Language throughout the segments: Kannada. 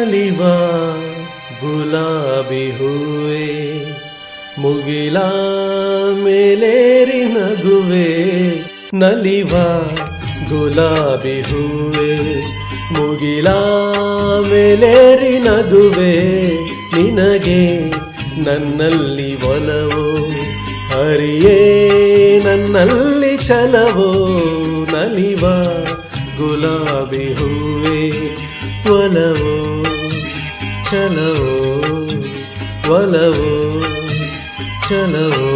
ನಲಿವ ಗುಲಾಬಿ ಹೂವೆ ಮುಗಿಲ ಮೇಲೇರಿ ನಗುವೆ ನಲಿವ ಗುಲಾಬಿ ಹೂವೆ ಮುಗಿಲ ಮೇಲೇರಿ ನಗುವೆ ನಿನಗೆ ನನ್ನಲ್ಲಿ ಒಲವೋ ಹರಿಯೇ ನನ್ನಲ್ಲಿ ಛಲವೋ ನಲಿವ ಗುಲಾಬಿ ಹೂವೆ ಒಲವೋ ಛಲವೋ ಒಲವೋ ಛಲವೋ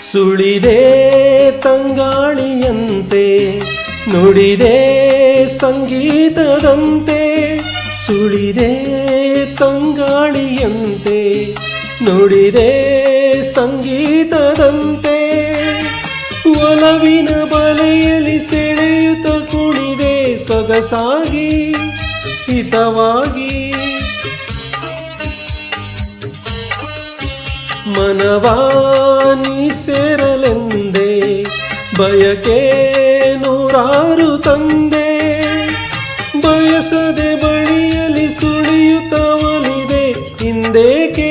ಸುಳಿದೆ ತಂಗಾಳಿಯಂತೆ ನುಡಿದೆ ಸಂಗೀತದಂತೆ ಸುಳಿದೆ ತಂಗಾಳಿಯಂತೆ ನುಡಿದೆ ಸಂಗೀತದಂತೆ ಒಲವಿನ ಬಲೆಯಲ್ಲಿ ಸೆಳೆಯುತ್ತ ಕುಣಿದೆ ಸೊಗಸಾಗಿ ಹಿತವಾಗಿ ಮನವಾನಿ ಸೇರಲೆಂದೆ ಬಯಕೆ ನೂರಾರು ತಂದೆ ಬಯಸದೆ ಬಳಿಯಲ್ಲಿ ಸುಳಿಯುತ್ತ ಒಲಿದೆ ಹಿಂದೇಕೆ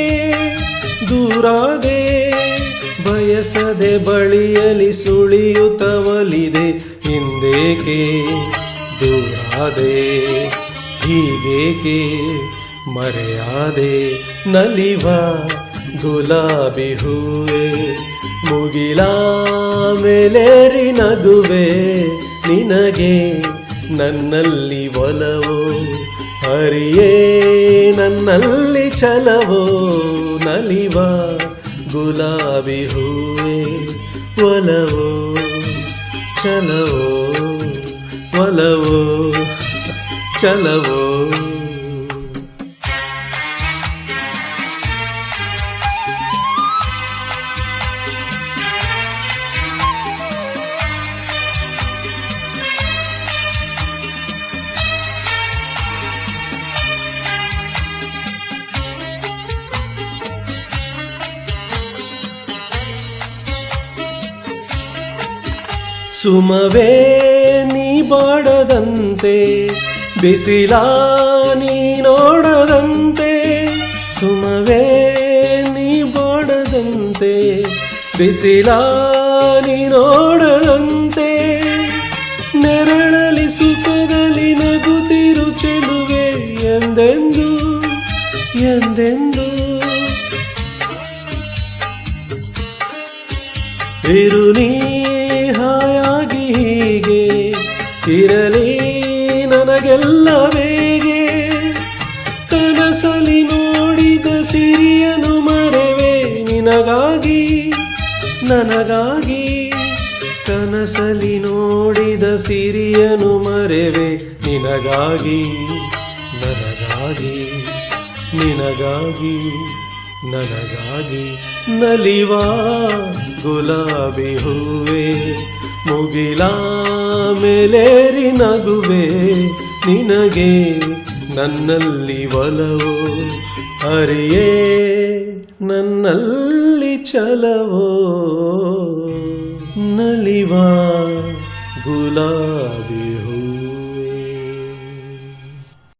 ದೂರಾದೆ ಬಯಸದೆ ಬಳಿಯಲ್ಲಿ ಸುಳಿಯುತ್ತ ಒಲಿದೆ ಹಿಂದೇಕೆ ದೂರಾದೆ ಹೀಗೇಕೆ ಮರೆಯಾದೆ ನಲಿವ ಗುಲಾಬಿ ಹೂವೆ ಮುಗಿಲ ಮೇಲೇರಿ ನಗುವೆ ನಿನಗೆ ನನ್ನಲ್ಲಿ ಒಲವೋ ಹರಿಯೇ ನನ್ನಲ್ಲಿ ಛಲವೋ ನಲಿವ ಗುಲಾಬಿ ಹೂವೆ ಒಲವೋ ಛಲವೋ ಒಲವೋ ಛಲವೋ ಸುಮವೇ ನೀ ಬಾಡದಂತೆ ಬಿಸಿಲ ನೀ ನೋಡದಂತೆ ಸುಮವೇ ನೀ ಬಾಡದಂತೆ ಬಿಸಿಲ ನೀ ನೋಡದಂತೆ ನೆರಳಲಿ ಸುಖದಲ್ಲಿ ನಗುತ್ತಿರು ಚೆಲುವೆ ಎಂದೆಂದು ಎಂದೆಂದು ಇರು ನೀ ಹಾಯಾಗಿ ಹೀಗೆ ಇರಲಿ ನನಗೆಲ್ಲ ಬೇಗೆ ಕನಸಲಿ ನೋಡಿದ ಸಿರಿಯನು ಮರೆವೆ ನಿನಗಾಗಿ ನನಗಾಗಿ ಕನಸಲಿ ನೋಡಿದ ಸಿರಿಯನು ಮರೆವೆ ನಿನಗಾಗಿ ನನಗಾಗಿ ನಿನಗಾಗಿ ನನಗಾಗಿ ನಲಿವ ಗುಲಾಬಿ ಹೂವೆ ಮುಗಿಲ ಮೇಲೇರಿ ನಗುವೆ ನಿನಗೆ ನನ್ನಲ್ಲಿ ಒಲವೋ ಹರಿಯೇ ನನ್ನಲ್ಲಿ ಛಲವೋ ನಲಿವ ಗುಲಾಬಿ ಹೂವೆ